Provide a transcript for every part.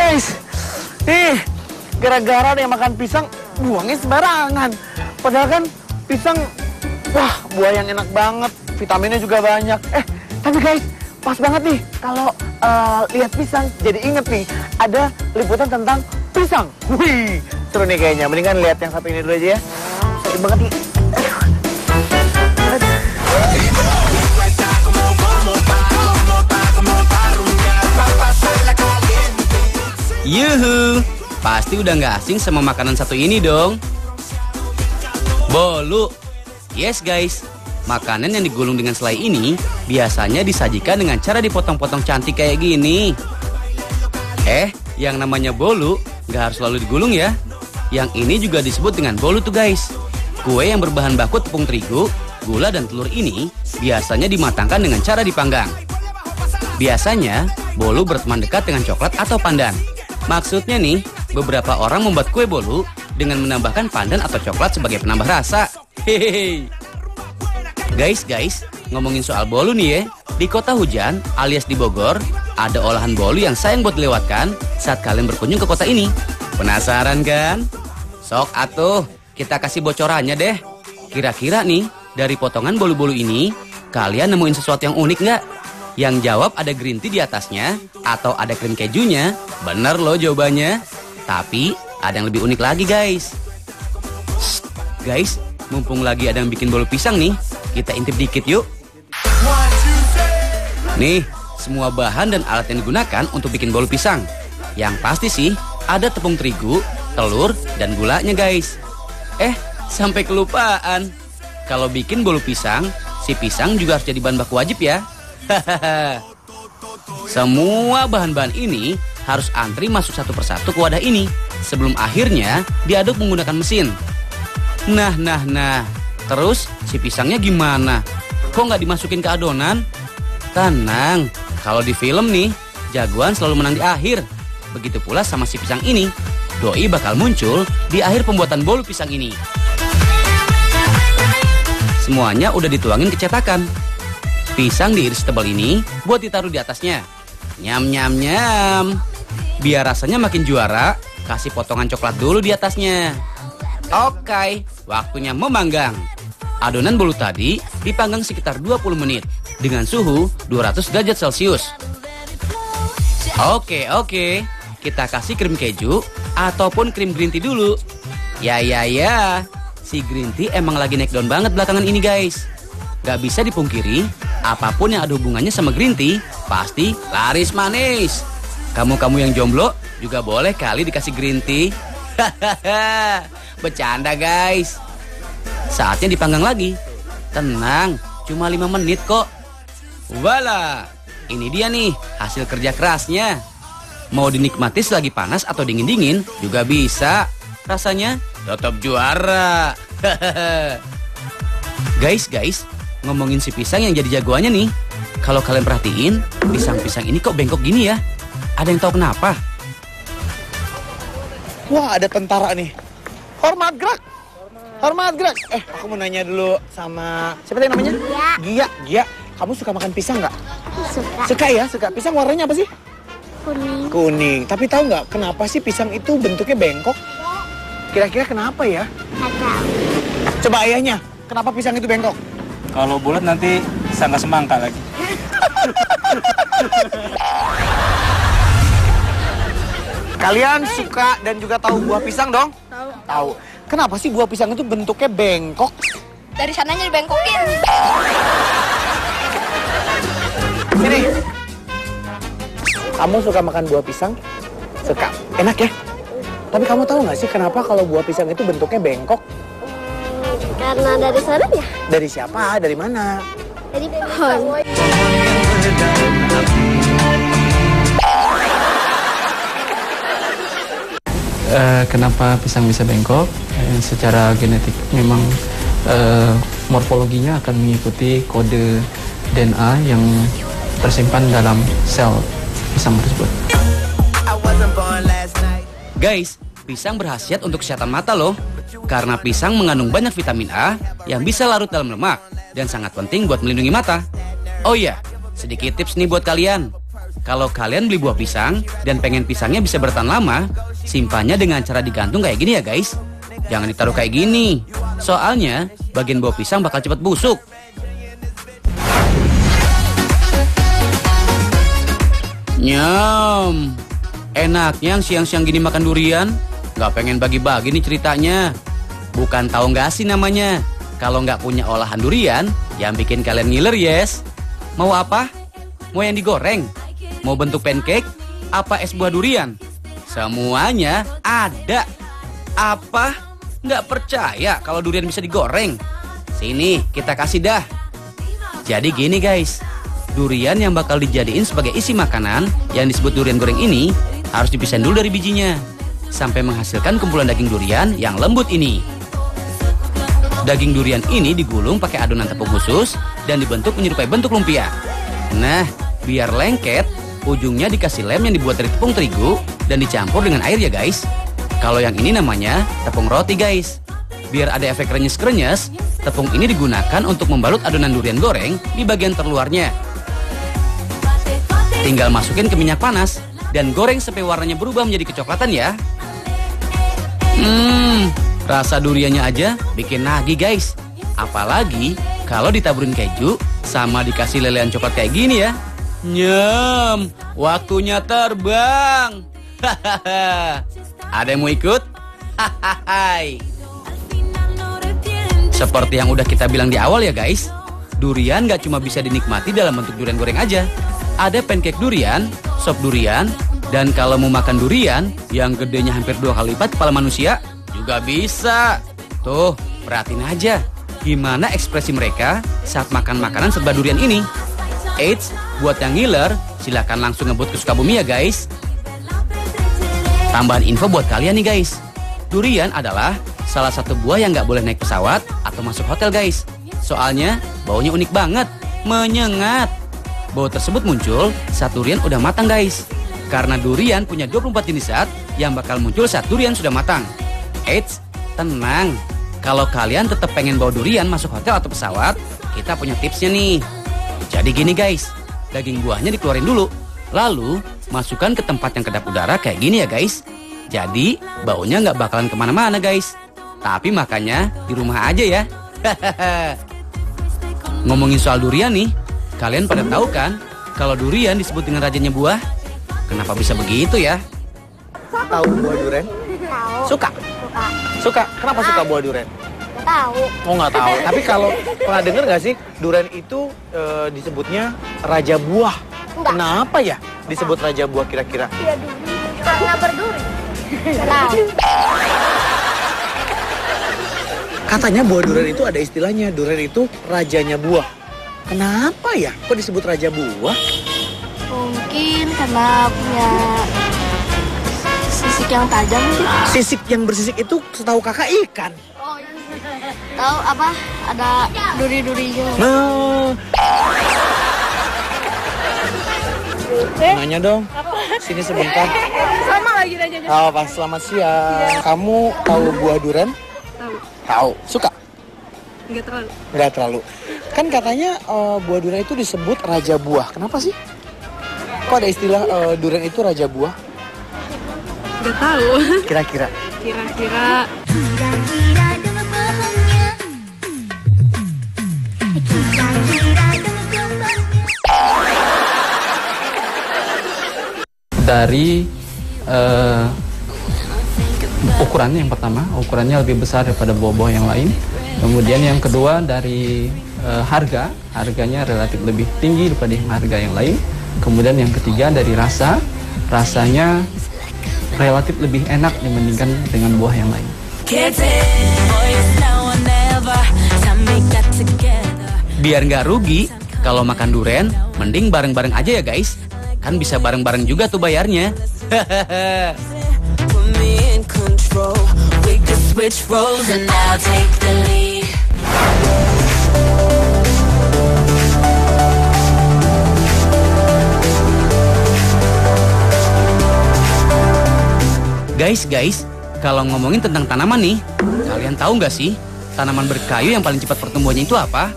guys, nih gara-gara dia makan pisang buangnya sembarangan. Padahal kan pisang, wah buah yang enak banget, vitaminnya juga banyak. Tapi guys, pas banget nih kalau lihat pisang, jadi inget nih ada liputan tentang pisang. Wih, seru nih kayaknya. Mendingan lihat yang satu ini dulu aja ya. Seru banget nih. Yuhu, pasti udah nggak asing sama makanan satu ini dong. Bolu. Yes guys, makanan yang digulung dengan selai ini biasanya disajikan dengan cara dipotong-potong cantik kayak gini. Yang namanya bolu nggak harus selalu digulung ya. Yang ini juga disebut dengan bolu tuh guys. Kue yang berbahan baku tepung terigu, gula dan telur ini biasanya dimatangkan dengan cara dipanggang. Biasanya bolu berteman dekat dengan coklat atau pandan. Maksudnya nih, beberapa orang membuat kue bolu dengan menambahkan pandan atau coklat sebagai penambah rasa. Hehehe. Guys, ngomongin soal bolu nih ya. Di kota hujan alias di Bogor, ada olahan bolu yang sayang buat dilewatkan saat kalian berkunjung ke kota ini. Penasaran kan? Sok atuh, kita kasih bocorannya deh. Kira-kira nih, dari potongan bolu-bolu ini, kalian nemuin sesuatu yang unik nggak? Yang jawab ada green tea di atasnya atau ada krim kejunya. Bener loh jawabannya. Tapi ada yang lebih unik lagi guys. Guys, mumpung lagi ada yang bikin bolu pisang nih, kita intip dikit yuk. Nih, semua bahan dan alat yang digunakan untuk bikin bolu pisang. Yang pasti sih ada tepung terigu, telur, dan gulanya guys. Sampai kelupaan. Kalau bikin bolu pisang, si pisang juga harus jadi bahan baku wajib ya. Semua bahan-bahan ini harus antri masuk satu persatu ke wadah ini sebelum akhirnya diaduk menggunakan mesin. Nah. Terus si pisangnya gimana? Kok nggak dimasukin ke adonan? Tenang, kalau di film nih jagoan selalu menang di akhir. Begitu pula sama si pisang ini. Doi bakal muncul di akhir pembuatan bolu pisang ini. Semuanya udah dituangin ke cetakan. Pisang diiris tebal ini buat ditaruh di atasnya. Nyam. Biar rasanya makin juara, kasih potongan coklat dulu di atasnya. Oke, waktunya memanggang. Adonan bolu tadi dipanggang sekitar 20 menit dengan suhu 200 derajat Celcius. Oke. Kita kasih krim keju ataupun krim green tea dulu. Ya. Si green tea emang lagi naik daun banget belakangan ini guys. Gak bisa dipungkiri, apapun yang ada hubungannya sama green tea pasti laris manis. Kamu yang jomblo juga boleh kali dikasih green tea. Bercanda guys. Saatnya dipanggang lagi. Tenang, cuma 5 menit kok. Voila, ini dia nih hasil kerja kerasnya. Mau dinikmati selagi panas atau dingin-dingin juga bisa. Rasanya tetap juara. Guys, ngomongin si pisang yang jadi jagoannya nih. Kalau kalian perhatiin, pisang-pisang ini kok bengkok gini ya? Ada yang tahu kenapa? Wah, ada tentara nih. Hormat gerak. Aku mau nanya dulu sama siapa tadi namanya? Gia. Kamu suka makan pisang nggak? Suka ya? Pisang warnanya apa sih? Kuning. Tapi tahu nggak kenapa sih pisang itu bentuknya bengkok? Kira-kira kenapa ya? Nggak tahu. Coba ayahnya, kenapa pisang itu bengkok? Kalau bulat nanti sangka semangka lagi. Kalian suka dan juga tahu buah pisang dong? Tahu. Kenapa sih buah pisang itu bentuknya bengkok? Dari sananya dibengkokin. Sini. Kamu suka makan buah pisang? Suka. Enak ya? Tapi kamu tahu nggak sih kenapa kalau buah pisang itu bentuknya bengkok? Karena dari sananya. Dari siapa? Dari mana? Dari pohon. Kenapa pisang bisa bengkok? Secara genetik memang morfologinya akan mengikuti kode DNA yang tersimpan dalam sel pisang tersebut. Guys, pisang berkhasiat untuk kesehatan mata loh. Karena pisang mengandung banyak vitamin A yang bisa larut dalam lemak dan sangat penting buat melindungi mata. Oh iya, sedikit tips nih buat kalian. kalau kalian beli buah pisang dan pengen pisangnya bisa bertahan lama, simpannya dengan cara digantung kayak gini ya guys. Jangan ditaruh kayak gini, soalnya bagian buah pisang bakal cepat busuk. Nyam, enaknya yang siang-siang gini makan durian. Gak pengen bagi-bagi nih ceritanya. Bukan tahu gak sih namanya. Kalau nggak punya olahan durian, yang bikin kalian ngiler yes. Mau apa? Mau yang digoreng? Mau bentuk pancake? Apa es buah durian? Semuanya ada. Apa? Nggak percaya kalau durian bisa digoreng? Sini, kita kasih dah. Jadi gini guys, durian yang bakal dijadiin sebagai isi makanan yang disebut durian goreng ini harus dipisahin dulu dari bijinya sampai menghasilkan kumpulan daging durian yang lembut ini. Daging durian ini digulung pakai adonan tepung khusus dan dibentuk menyerupai bentuk lumpia. Nah, biar lengket, ujungnya dikasih lem yang dibuat dari tepung terigu dan dicampur dengan air ya guys. Kalau yang ini namanya tepung roti guys. Biar ada efek krenyes-krenyes, tepung ini digunakan untuk membalut adonan durian goreng di bagian terluarnya. Tinggal masukin ke minyak panas dan goreng sampai warnanya berubah menjadi kecoklatan ya. Rasa duriannya aja bikin nagih guys. Apalagi kalau ditaburin keju sama dikasih lelehan coklat kayak gini ya. Nyem, waktunya terbang. Ada yang mau ikut? Seperti yang udah kita bilang di awal ya guys, durian gak cuma bisa dinikmati dalam bentuk durian goreng aja. Ada pancake durian, sop durian, dan kalau mau makan durian yang gedenya hampir 2 kali lipat kepala manusia juga bisa. Tuh, perhatiin aja gimana ekspresi mereka saat makan makanan serba durian ini. Eits, buat yang ngiler, silakan langsung ngebut ke Sukabumi ya guys. Tambahan info buat kalian nih guys, durian adalah salah satu buah yang nggak boleh naik pesawat atau masuk hotel guys. Soalnya baunya unik banget, menyengat. Bau tersebut muncul saat durian udah matang guys. Karena durian punya 24 jenis zat yang bakal muncul saat durian sudah matang. Eits, tenang. Kalau kalian tetap pengen bawa durian masuk hotel atau pesawat, kita punya tipsnya nih. Jadi gini guys, daging buahnya dikeluarin dulu, lalu masukkan ke tempat yang kedap udara kayak gini ya guys. Jadi baunya nggak bakalan kemana-mana guys. Tapi makannya di rumah aja ya. Ngomongin soal durian nih, kalian pada tahu kan kalau durian disebut dengan rajanya buah? Kenapa bisa begitu ya? Tahu buah durian? Tahu. Suka? Suka? Kenapa suka buah durian? Nggak tahu. Oh nggak tahu. Tapi kalau pernah dengar nggak sih durian itu disebutnya raja buah? Enggak. Kenapa ya disebut raja buah kira-kira? Iya dulu. Karena berduri. Nggak tahu. Katanya buah durian itu ada istilahnya, durian itu rajanya buah. Kenapa ya? Kok disebut raja buah? Mungkin karena punya sisik yang tajam sih. Sisik yang bersisik itu setahu kakak ikan. Oh iya. Tahu apa? Ada duri-durinya. Nah. Nanya dong. Sini sebentar. Sama lagi nanya. Oh, Pak, selamat siang. Kamu tahu buah durian? Tahu. Tahu. Suka? Nggak terlalu. Nggak terlalu. Kan katanya buah durian itu disebut raja buah. Kenapa sih? Kok ada istilah durian itu raja buah? Nggak tahu. Kira-kira. Kira-kira. Dari ukurannya yang pertama, ukurannya lebih besar daripada buah-buah yang lain. Kemudian yang kedua dari harganya relatif lebih tinggi daripada harga yang lain. Kemudian yang ketiga dari rasanya relatif lebih enak dibandingkan dengan buah yang lain. Biar nggak rugi, kalau makan durian, mending bareng-bareng aja ya guys. Kan bisa bareng-bareng juga tuh bayarnya. Guys, kalau ngomongin tentang tanaman nih, kalian tahu nggak sih tanaman berkayu yang paling cepat pertumbuhannya itu apa?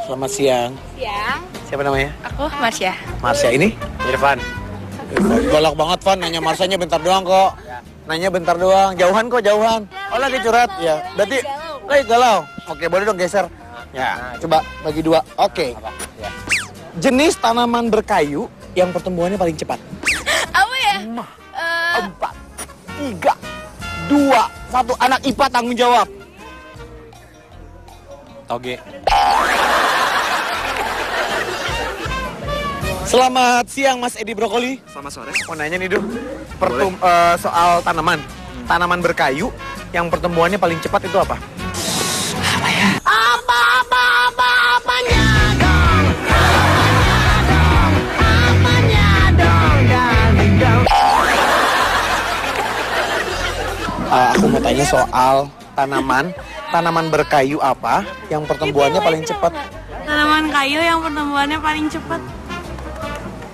Selamat siang. Siang. Siapa namanya? Aku Marsha. Marsha, ini? Irfan. Galak banget, Van. Nanya Marshanya bentar doang kok. Nanya bentar doang. Jauhan kok, jauhan. Oh, lagi curhat? Ya, berarti lagi galau. Oke, boleh dong geser. Ya, coba bagi dua. Oke. Jenis tanaman berkayu yang pertumbuhannya paling cepat. Apa ya? 4, 3, 2, 1. Anak IPA tanggung jawab. Toge. Selamat siang Mas Edi Brokoli. Selamat sore. Mau nanya nih, Duh. Soal tanaman. Tanaman berkayu yang pertumbuhannya paling cepat itu apa? Apa ya? Apanya dong? Apanya dong? Aku mau tanya soal tanaman berkayu apa yang pertumbuhannya paling cepat? Tanaman kayu yang pertumbuhannya paling cepat.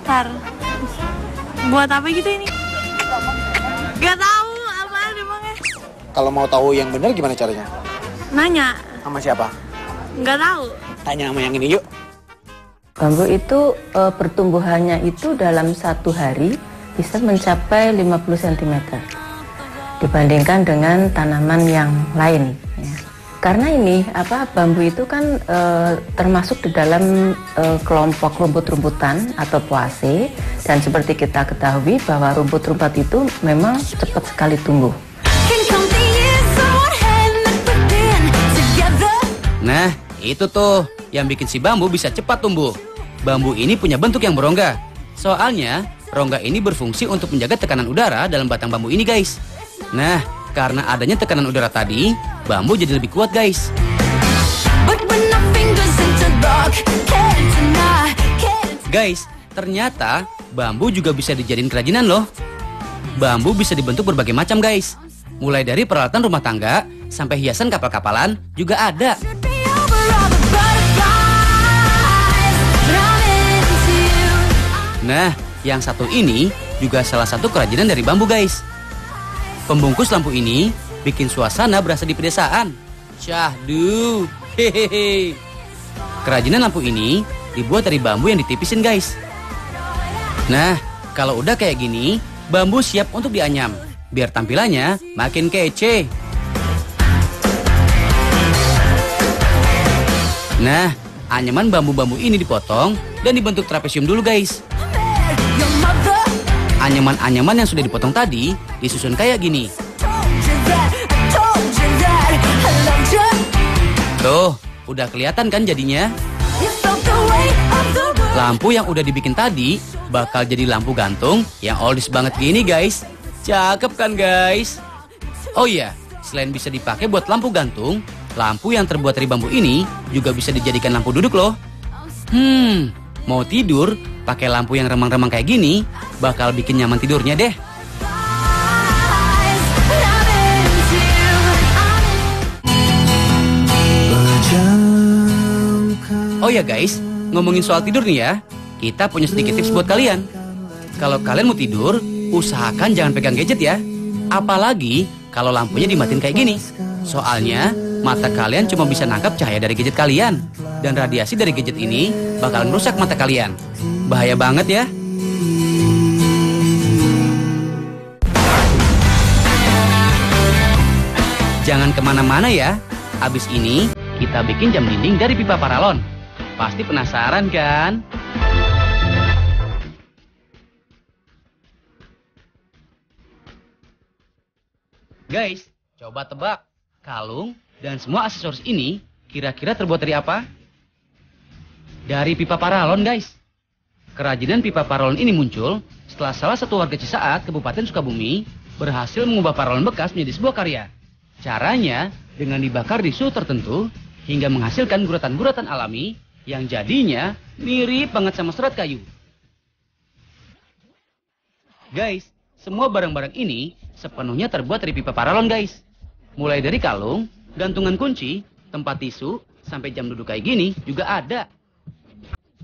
Ntar. Buat apa gitu ini? Gak tahu apaan emangnya. Kalau mau tahu yang benar gimana caranya? Nanya. Sama siapa? Gak tahu. Tanya sama yang ini yuk. Bambu itu pertumbuhannya itu dalam 1 hari bisa mencapai 50 cm dibandingkan dengan tanaman yang lain. Ya. Karena ini bambu itu kan termasuk di dalam kelompok rumput-rumputan atau poaceae, dan seperti kita ketahui bahwa rumput-rumput itu memang cepat sekali tumbuh. Nah, itu tuh yang bikin si bambu bisa cepat tumbuh. Bambu ini punya bentuk yang berongga. Soalnya, rongga ini berfungsi untuk menjaga tekanan udara dalam batang bambu ini, guys. Nah, karena adanya tekanan udara tadi, bambu jadi lebih kuat, guys. Guys, ternyata bambu juga bisa dijadiin kerajinan loh. Bambu bisa dibentuk berbagai macam, guys. Mulai dari peralatan rumah tangga sampai hiasan kapal-kapalan juga ada. Nah, yang satu ini juga salah satu kerajinan dari bambu, guys. Pembungkus lampu ini bikin suasana berasa di pedesaan. Syahdu. Hehehe. Kerajinan lampu ini dibuat dari bambu yang ditipisin, guys. Nah, kalau udah kayak gini, bambu siap untuk dianyam. Biar tampilannya makin kece. Nah, anyaman bambu-bambu ini dipotong dan dibentuk trapesium dulu, guys. Anyaman-anyaman yang sudah dipotong tadi disusun kayak gini. Tuh, udah kelihatan kan jadinya? Lampu yang udah dibikin tadi bakal jadi lampu gantung yang oldies banget gini, guys. Cakep kan, guys? Oh iya, selain bisa dipakai buat lampu gantung, lampu yang terbuat dari bambu ini juga bisa dijadikan lampu duduk loh. Mau tidur pakai lampu yang remang-remang kayak gini bakal bikin nyaman tidurnya deh. Oh ya guys, ngomongin soal tidur nih ya, kita punya sedikit tips buat kalian. Kalau kalian mau tidur, usahakan jangan pegang gadget ya. Apalagi kalau lampunya dimatiin kayak gini. Soalnya mata kalian cuma bisa nangkap cahaya dari gadget kalian. Dan radiasi dari gadget ini bakal merusak mata kalian. Bahaya banget ya. Jangan kemana-mana ya. Abis ini kita bikin jam dinding dari pipa paralon. Pasti penasaran kan? Guys, coba tebak. Kalung dan semua aksesoris ini kira-kira terbuat dari apa? Dari pipa paralon, guys. Kerajinan pipa paralon ini muncul setelah salah satu warga Cisaat, Kabupaten Sukabumi, berhasil mengubah paralon bekas menjadi sebuah karya. Caranya dengan dibakar di suhu tertentu hingga menghasilkan guratan-guratan alami yang jadinya mirip banget sama serat kayu. Guys, semua barang-barang ini sepenuhnya terbuat dari pipa paralon, guys. Mulai dari kalung, gantungan kunci, tempat tisu, sampai jam duduk kayak gini juga ada.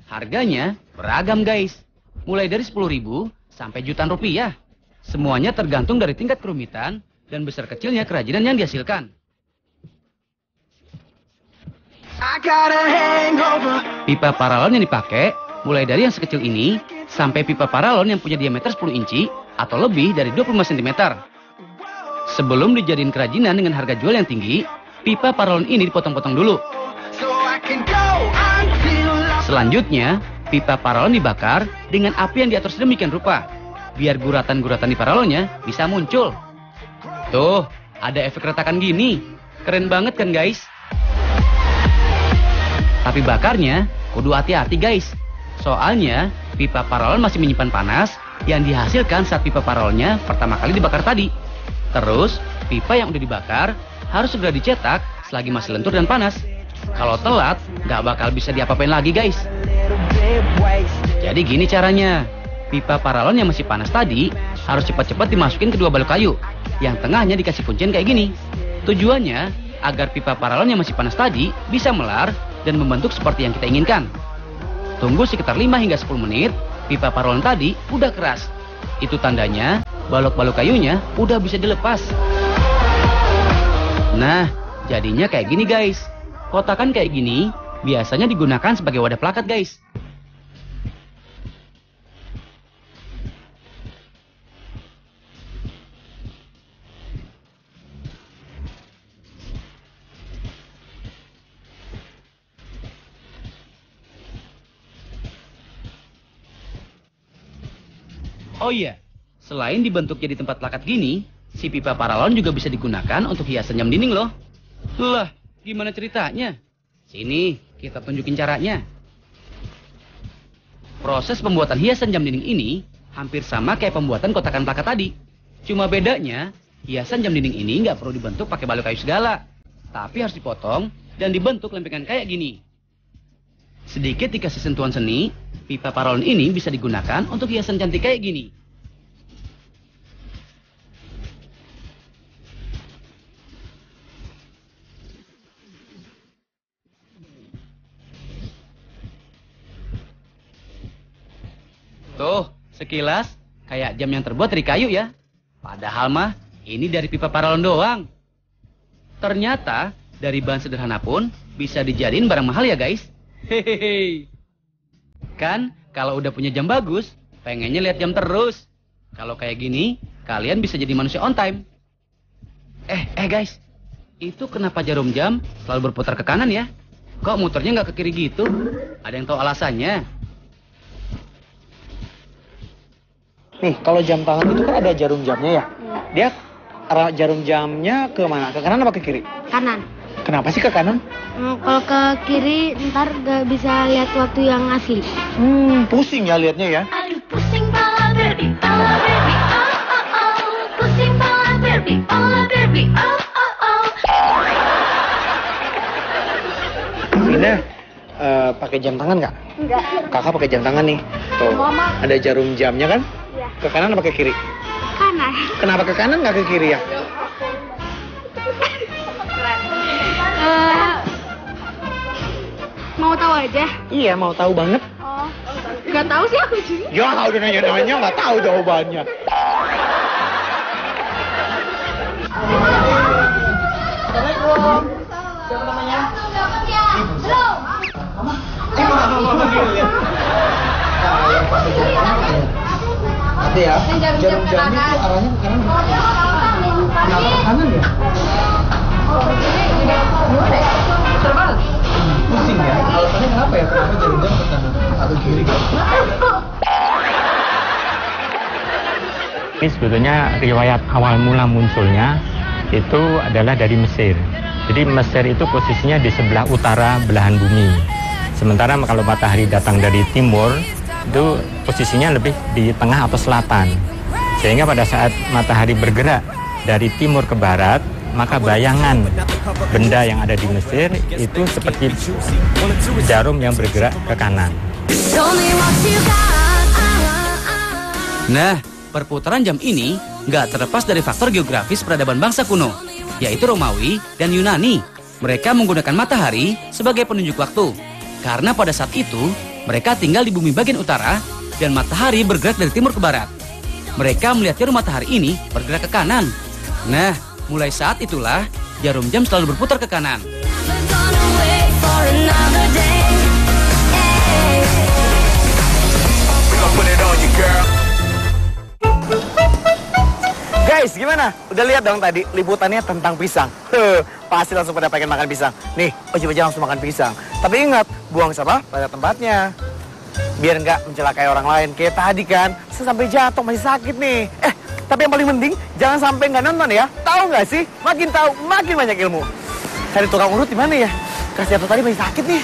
Harganya beragam, guys. Mulai dari 10.000 sampai jutaan rupiah. Semuanya tergantung dari tingkat kerumitan dan besar kecilnya kerajinan yang dihasilkan. Pipa paralon yang dipakai mulai dari yang sekecil ini sampai pipa paralon yang punya diameter 10 inci atau lebih dari 25 cm. Sebelum dijadiin kerajinan dengan harga jual yang tinggi, pipa paralon ini dipotong-potong dulu. Selanjutnya, pipa paralon dibakar dengan api yang diatur sedemikian rupa, biar guratan-guratan di paralonnya bisa muncul. Tuh, ada efek retakan gini. Keren banget kan guys? Tapi bakarnya kudu hati-hati guys. Soalnya pipa paralon masih menyimpan panas yang dihasilkan saat pipa paralonnya pertama kali dibakar tadi. Terus pipa yang udah dibakar harus segera dicetak selagi masih lentur dan panas. Kalau telat nggak bakal bisa diapa-apain lagi guys. Jadi gini caranya. Pipa paralon yang masih panas tadi harus cepat-cepat dimasukin ke dua balok kayu yang tengahnya dikasih kuncian kayak gini. Tujuannya agar pipa paralon yang masih panas tadi bisa melar dan membentuk seperti yang kita inginkan. Tunggu sekitar 5 hingga 10 menit, pipa paralon tadi udah keras. Itu tandanya balok-balok kayunya udah bisa dilepas. Nah, jadinya kayak gini guys. Kotakan kayak gini biasanya digunakan sebagai wadah plakat guys. Oh iya, selain dibentuk jadi tempat plakat gini, si pipa paralon juga bisa digunakan untuk hiasan jam dinding loh. Lah, gimana ceritanya? Sini, kita tunjukin caranya. Proses pembuatan hiasan jam dinding ini hampir sama kayak pembuatan kotakan plakat tadi. Cuma bedanya, hiasan jam dinding ini nggak perlu dibentuk pakai balok kayu segala. Tapi harus dipotong dan dibentuk lempengan kayak gini. Sedikit dikasih sentuhan seni, pipa paralon ini bisa digunakan untuk hiasan cantik kayak gini. Tuh, sekilas kayak jam yang terbuat dari kayu ya. Padahal mah ini dari pipa paralon doang. Ternyata dari bahan sederhana pun bisa dijadiin barang mahal ya guys. Hehehe. Kan kalau udah punya jam bagus, pengennya lihat jam terus. Kalau kayak gini, kalian bisa jadi manusia on time. Guys, itu kenapa jarum jam selalu berputar ke kanan ya? Kok muternya nggak ke kiri gitu? Ada yang tahu alasannya? Nih, kalau jam tangan itu kan ada jarum jamnya ya. Dia arah jarum jamnya ke mana? Ke kanan apa ke kiri? Kanan. Kenapa sih ke kanan? Kalau ke kiri ntar gak bisa lihat waktu yang asli. Pusing ya liatnya ya. Aduh pusing pala baby, pusing pala baby, Vina, pakai jam tangan nggak? Enggak. Kakak pakai jam tangan nih. Tuh, ada jarum jamnya kan? Iya. Ke kanan apa ke kiri? Kanan. Kenapa ke kanan nggak ke kiri ya? Mau tahu aja? Iya, mau tahu banget. Oh, nggak tahu sih aku juga. Ya, udah nanya-nanya nggak tahu jawabannya. Assalamualaikum. Siapa namanya? Ada ya? Jarum jamnya itu arahnya ke kanan. Kenapa ke kanan ya? Terbalik. Pusing ya? Alasannya kenapa ya? Kenapa jarum jam ke kanan atau kiri? Ini sebetulnya riwayat awal mula munculnya itu adalah dari Mesir. Jadi Mesir itu posisinya di sebelah utara belahan bumi. Sementara kalau matahari datang dari timur, itu posisinya lebih di tengah atau selatan. Sehingga pada saat matahari bergerak dari timur ke barat, maka bayangan benda yang ada di Mesir itu seperti jarum yang bergerak ke kanan. Nah, perputaran jam ini nggak terlepas dari faktor geografis peradaban bangsa kuno, yaitu Romawi dan Yunani. Mereka menggunakan matahari sebagai penunjuk waktu. Karena pada saat itu, mereka tinggal di bumi bagian utara dan matahari bergerak dari timur ke barat. Mereka melihat jarum matahari ini bergerak ke kanan. Nah, mulai saat itulah jarum jam selalu berputar ke kanan. Guys, gimana? Udah lihat dong tadi liputannya tentang pisang. Pasti langsung pada pengen makan pisang. Nih, wajib aja langsung makan pisang. Tapi ingat, buang sampah pada tempatnya. Biar nggak mencelakai orang lain. Kayak tadi kan, saya sampai jatuh masih sakit nih. Tapi yang paling penting, jangan sampai nggak nonton ya. Tahu nggak sih? Makin tahu, makin banyak ilmu. Cari tukang urut di mana ya? Kasih jatuh tadi masih sakit nih.